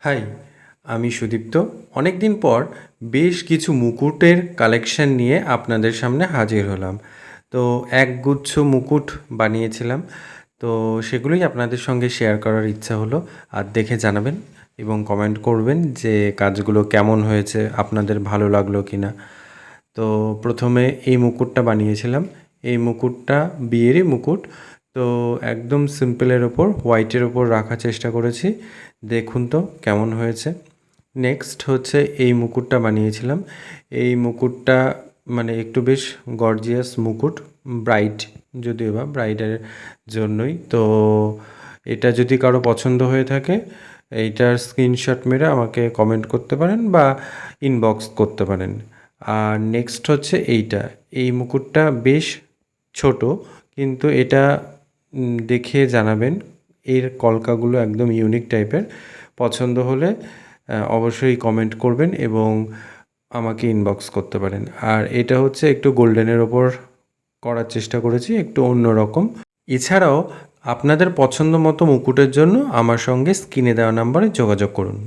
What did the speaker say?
High, আমি সুদীপ্ত। অনেক দিন পর বেশ কিছু মুকুটের কালেকশন নিয়ে আপনাদের সামনে হাজির হলাম। তো একগুচ্ছ মুকুট বানিয়েছিলাম, তো সেগুলোই আপনাদের সঙ্গে শেয়ার করার ইচ্ছা হলো। আর দেখে জানাবেন এবং কমেন্ট করবেন যে কাজগুলো কেমন হয়েছে, আপনাদের ভালো লাগলো কি না। তো প্রথমে এই মুকুটটা বানিয়েছিলাম। এই মুকুটটা বিয়েরই মুকুট। তো একদম সিম্পলের ওপর হোয়াইটের ওপর রাখার চেষ্টা করেছি। দেখুন তো কেমন হয়েছে। নেক্সট হচ্ছে এই মুকুটটা বানিয়েছিলাম। এই মুকুটটা মানে একটু বেশ গর্জিয়াস মুকুট, ব্রাইড, যদিও বা ব্রাইডের জন্যই। তো এটা যদি কারো পছন্দ হয়ে থাকে, এইটার স্ক্রিনশট মেরে আমাকে কমেন্ট করতে পারেন বা ইনবক্স করতে পারেন। আর নেক্সট হচ্ছে এইটা। এই মুকুটটা বেশ ছোট, কিন্তু এটা দেখে জানাবেন। এর কলকাগুলো একদম ইউনিক টাইপের। পছন্দ হলে অবশ্যই কমেন্ট করবেন এবং আমাকে ইনবক্স করতে পারেন। আর এটা হচ্ছে একটু গোল্ডেনের ওপর করার চেষ্টা করেছি, একটু অন্যরকম। এছাড়াও আপনাদের পছন্দ মতো মুকুটের জন্য আমার সঙ্গে স্ক্রিনে দেওয়া নাম্বারে যোগাযোগ করুন।